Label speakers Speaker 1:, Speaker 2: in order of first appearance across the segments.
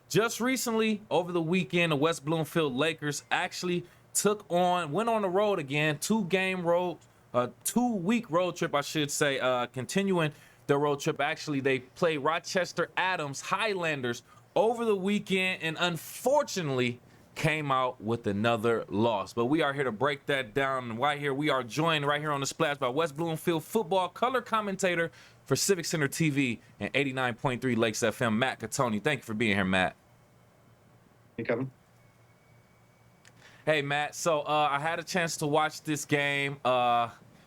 Speaker 1: just recently over the weekend, the West Bloomfield Lakers actually went on the road again, 2-week road trip, I should say, continuing their road trip. Actually, they played Rochester Adams Highlanders over the weekend, and unfortunately came out with another loss. But we are here to break that down. And right here, we are joined right here on the Splash by West Bloomfield football color commentator for Civic Center TV and 89.3 Lakes FM, Matt Catoni. Thank you for being here, Matt.
Speaker 2: Hey, Kevin.
Speaker 1: Hey, Matt. So I had a chance to watch this game.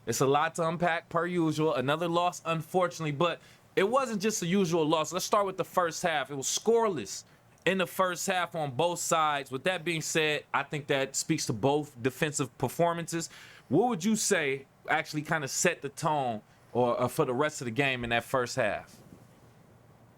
Speaker 1: It's a lot to unpack per usual. Another loss, unfortunately, but it wasn't just a usual loss. Let's start with the first half. It was scoreless in the first half on both sides. With that being said, I think that speaks to both defensive performances. What would you say actually kind of set the tone or for the rest of the game in that first half?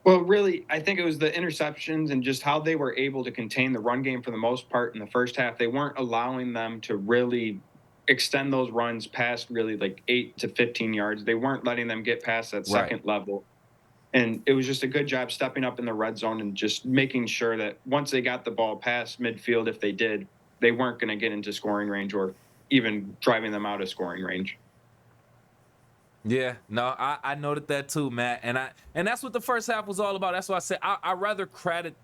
Speaker 2: Well, really, I think it was the interceptions and just how they were able to contain the run game for the most part in the first half. They weren't allowing them to really extend those runs past really like 8 to 15 yards. They weren't letting them get past that
Speaker 1: Right.
Speaker 2: second level. And it was just a good job stepping up in the red zone and just making sure that once they got the ball past midfield, if they did, they weren't going to get into scoring range or even driving them out of scoring range.
Speaker 1: Yeah, no, I noted that too, Matt, and that's what the first half was all about. That's why I said I rather credit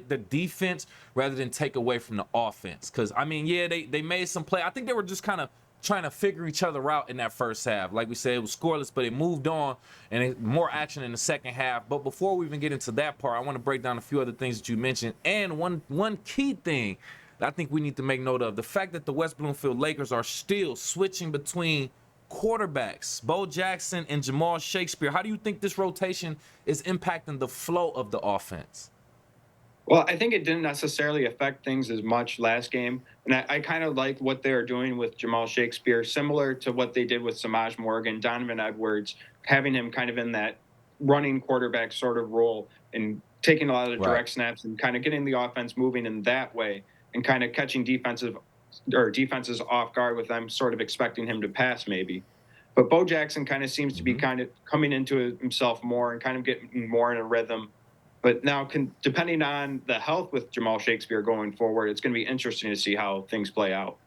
Speaker 1: the defense rather than take away from the offense. Because I mean, yeah, they made some play. I think they were just kind of trying to figure each other out in that first half. Like we said, it was scoreless, but it moved on and more action in the second half. But before we even get into that part, I want to break down a few other things that you mentioned, and one key thing that I think we need to make note of: the fact that the West Bloomfield Lakers are still switching between quarterbacks, Bo Jackson and Jamal Shakespeare. How do you think this rotation is impacting the flow of the offense?
Speaker 2: Well, I think it didn't necessarily affect things as much last game. And I kind of like what they are doing with Jamal Shakespeare, similar to what they did with Samaj Morgan, Donovan Edwards, having him kind of in that running quarterback sort of role and taking a lot of the
Speaker 1: Right.
Speaker 2: direct snaps and kind of getting the offense moving in that way and kind of catching defenses off guard with them sort of expecting him to pass maybe. But Bo Jackson kind of seems to be
Speaker 1: Hmm.
Speaker 2: kind of coming into himself more and kind of getting more in a rhythm. But now, depending on the health with Jamal Shakespeare going forward, it's going to be interesting to see how things play out.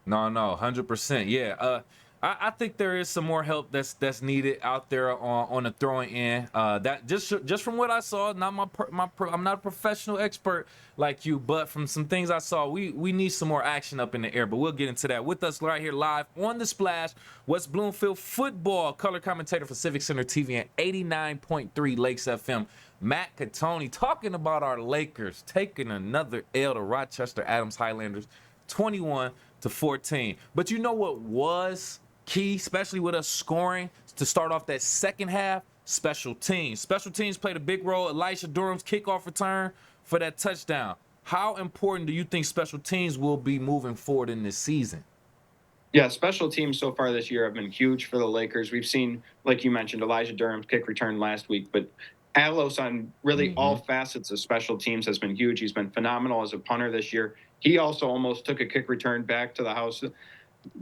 Speaker 1: No, 100%. Yeah. I think there is some more help that's needed out there on the throwing end. That just from what I saw, not I'm not a professional expert like you, but from some things I saw, we need some more action up in the air. But we'll get into that. With us right here live on the Splash, West Bloomfield football color commentator for Civic Center TV and 89.3 Lakes FM, Matt Catoni, talking about our Lakers taking another L to Rochester Adams Highlanders, 21-14. But you know what was key, especially with us scoring to start off that second half? Special teams. Special teams played a big role. Elijah Durham's kickoff return for that touchdown. How important do you think special teams will be moving forward in this season?
Speaker 2: Yeah, special teams so far this year have been huge for the Lakers. We've seen, like you mentioned, Elijah Durham's kick return last week, but Alos on really all
Speaker 1: Hmm.
Speaker 2: facets of special teams has been huge. He's been phenomenal as a punter this year. He also almost took a kick return back to the house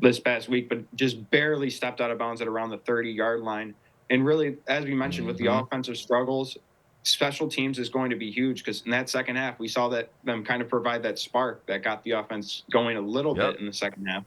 Speaker 2: this past week, but just barely stepped out of bounds at around the 30-yard line. And really, as we mentioned, with the
Speaker 1: Hmm.
Speaker 2: offensive struggles, special teams is going to be huge because in that second half, we saw that them kind of provide that spark that got the offense going a little bit
Speaker 1: Yep.
Speaker 2: in the second half.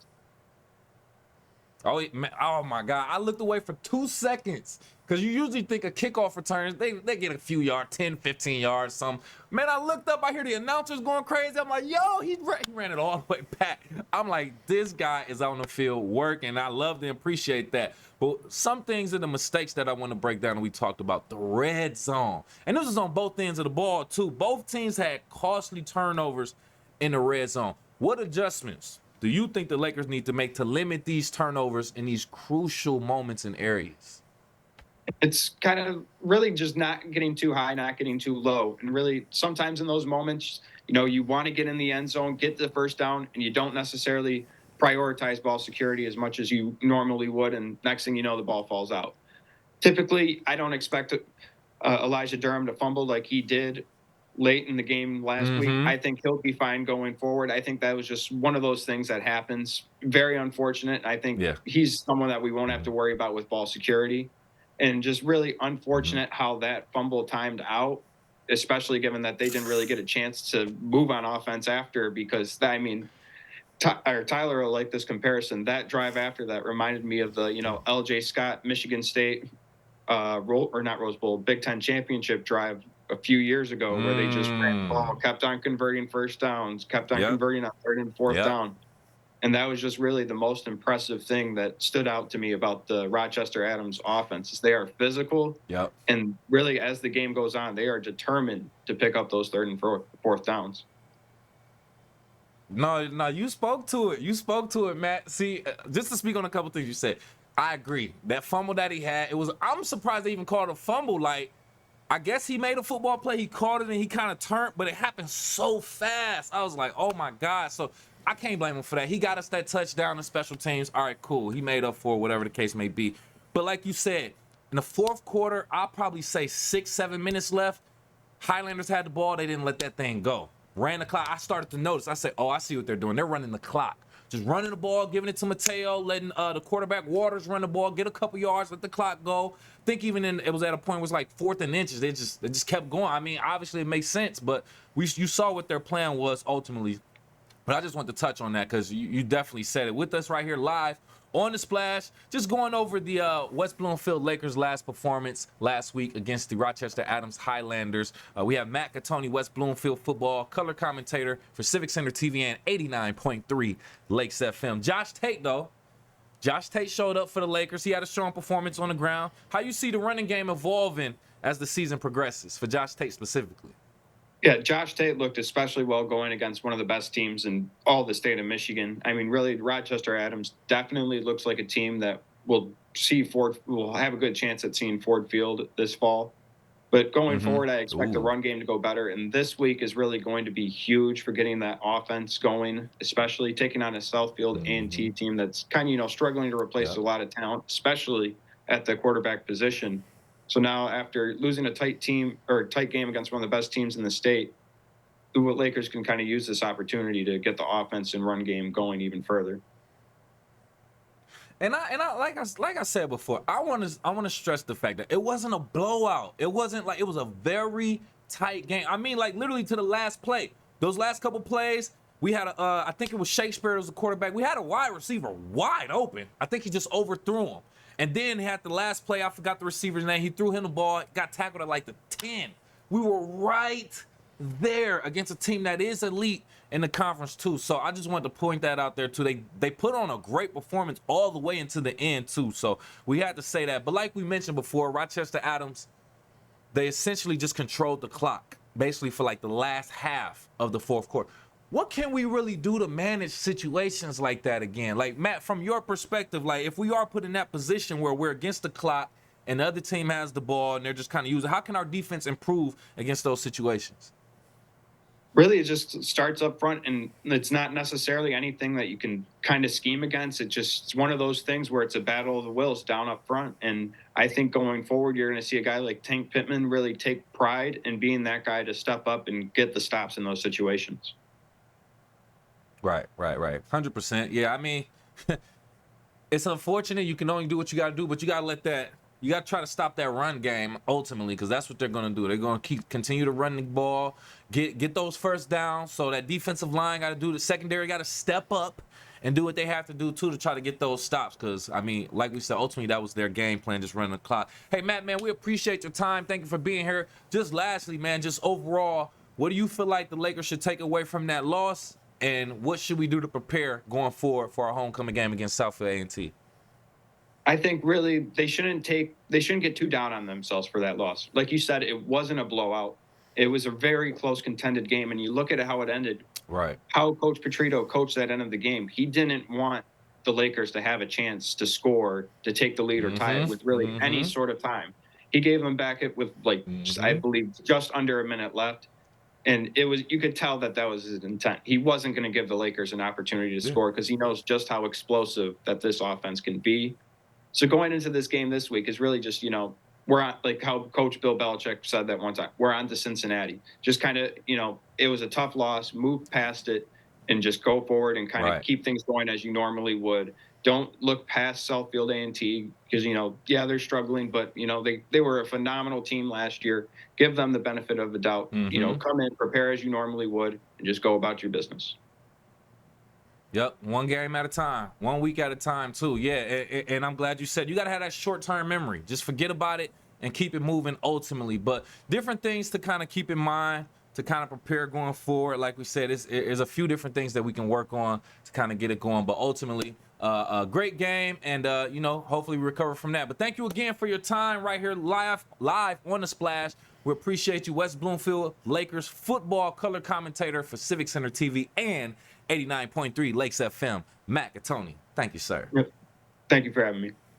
Speaker 1: Oh, oh my God. I looked away for 2 seconds because you usually think of kickoff returns, they get a few yards, 10, 15 yards, some. Man, I looked up, I hear the announcers going crazy. I'm like, yo, he ran it all the way back. I'm like, this guy is on the field working. I love and appreciate that. But some things are the mistakes that I want to break down, and we talked about the red zone. And this is on both ends of the ball, too. Both teams had costly turnovers in the red zone. What adjustments do you think the Lakers need to make to limit these turnovers in these crucial moments and areas?
Speaker 2: It's kind of really just not getting too high, not getting too low. And really, sometimes in those moments, you want to get in the end zone, get the first down, and you don't necessarily prioritize ball security as much as you normally would. And next thing you know, the ball falls out. Typically, I don't expect Elijah Durham to fumble like he did late in the game last week.
Speaker 1: Mm-hmm.
Speaker 2: I think he'll be fine going forward. I think that was just one of those things that happens. Very unfortunate. I think
Speaker 1: Yeah.
Speaker 2: he's someone that we won't have
Speaker 1: Mm-hmm.
Speaker 2: to worry about with ball security. And just really
Speaker 1: Mm-hmm.
Speaker 2: unfortunate how that fumble timed out. especially given that they didn't really get a chance to move on offense after, because I mean, Tyler will like this comparison. That drive after that reminded me of the, L.J. Scott, Michigan State, or not Rose Bowl, Big Ten championship drive a few years ago, where they just ran the ball, kept on converting first downs, kept on
Speaker 1: Yep.
Speaker 2: converting on third and fourth
Speaker 1: Yep.
Speaker 2: down. And that was just really the most impressive thing that stood out to me about the Rochester Adams offense. Is they are physical,
Speaker 1: Yep.
Speaker 2: and really, as the game goes on, they are determined to pick up those third and fourth downs.
Speaker 1: No, you spoke to it. You spoke to it, Matt. See, just to speak on a couple things you said, I agree. That fumble that he had, I'm surprised they even called it a fumble. Like, I guess he made a football play, he caught it, and he kind of turned, but it happened so fast. I was like, oh my God. So I can't blame him for that. He got us that touchdown in special teams. All right, cool. He made up for whatever the case may be. But like you said, in the fourth quarter, I'll probably say 6-7 minutes left. Highlanders had the ball. They didn't let that thing go. Ran the clock. I started to notice. I said, oh, I see what they're doing. They're running the clock. Just running the ball, giving it to Mateo, letting the quarterback Waters run the ball, get a couple yards, let the clock go. I think even it was at a point where it was like 4th and inches. They just kept going. I mean, obviously it makes sense, but you saw what their plan was ultimately. But I just want to touch on that because you definitely said it. With us right here live on The Splash, just going over the West Bloomfield Lakers' last performance last week against the Rochester Adams Highlanders. We have Matt Catoni, West Bloomfield football color commentator for Civic Center TV and 89.3 Lakes FM. Josh Tate showed up for the Lakers. He had a strong performance on the ground. How you see the running game evolving as the season progresses for Josh Tate specifically?
Speaker 2: Yeah, Josh Tate looked especially well going against one of the best teams in all the state of Michigan. I mean, really, Rochester Adams definitely looks like a team that will have a good chance at seeing Ford Field this fall. But going forward, I expect the run game to go better. And this week is really going to be huge for getting that offense going, especially taking on a Southfield A&T team that's kind of, struggling to replace a lot of talent, especially at the quarterback position. So now, after losing a tight game against one of the best teams in the state, the Lakers can kind of use this opportunity to get the offense and run game going even further.
Speaker 1: And I like I said before, I want to stress the fact that it wasn't a blowout. It wasn't like it was a very tight game. I mean, like literally to the last play. Those last couple plays, we had I think it was Shakespeare as the quarterback. We had a wide receiver wide open. I think he just overthrew him. And then he had the last play, I forgot the receiver's name. He threw him the ball, got tackled at like the 10. We were right there against a team that is elite in the conference too. So I just wanted to point that out there too. They put on a great performance all the way into the end too. So we had to say that. But like we mentioned before, Rochester Adams, they essentially just controlled the clock basically for like the last half of the fourth quarter. What can we really do to manage situations like that again? Like, Matt, from your perspective, like if we are put in that position where we're against the clock and the other team has the ball and they're just kind of using, how can our defense improve against those situations?
Speaker 2: Really, it just starts up front, and it's not necessarily anything that you can kind of scheme against. It's one of those things where it's a battle of the wills down up front. And I think going forward, you're going to see a guy like Tank Pittman really take pride in being that guy to step up and get the stops in those situations.
Speaker 1: Right. 100%. Yeah, I mean, it's unfortunate. You can only do what you got to do, but you got to try to stop that run game ultimately, because that's what they're going to do. They're going to continue to run the ball, get those first downs. So that defensive line got to do, the secondary got to step up and do what they have to do too to try to get those stops. Because, I mean, like we said, ultimately that was their game plan, just running the clock. Hey, Matt, man, we appreciate your time. Thank you for being here. Just lastly, man, just overall, what do you feel like the Lakers should take away from that loss? And what should we do to prepare going forward for our homecoming game against Southfield A&T?
Speaker 2: I think really they shouldn't get too down on themselves for that loss. Like you said, it wasn't a blowout. It was a very close contended game. And you look at how it ended,
Speaker 1: right?
Speaker 2: How Coach Petrito coached that end of the game. He didn't want the Lakers to have a chance to score, to take the lead or tie it with really any sort of time. He gave them back it with I believe just under a minute left. And you could tell that was his intent. He wasn't going to give the Lakers an opportunity to score because he knows just how explosive that this offense can be. So going into this game this week is really just, we're on, like how Coach Bill Belichick said that one time, we're on to Cincinnati. Just kind of, it was a tough loss, moved past it, and just go forward and kind of
Speaker 1: Right.
Speaker 2: keep things going as you normally would. Don't look past Southfield A&T because, yeah, they're struggling, but, they were a phenomenal team last year. Give them the benefit of the doubt. Come in, prepare as you normally would, and just go about your business.
Speaker 1: Yep, one game at a time, 1 week at a time too. Yeah, and I'm glad you said you got to have that short-term memory. Just forget about it and keep it moving ultimately. But different things to kind of keep in mind to kind of prepare going forward. Like we said, there's a few different things that we can work on to kind of get it going. But ultimately, a great game, and hopefully we recover from that. But thank you again for your time right here live on the Splash. We appreciate you, West Bloomfield Lakers football color commentator for Civic Center TV and 89.3 Lakes FM, Matt Catoni. Thank you, sir.
Speaker 2: Yep. Thank you for having me.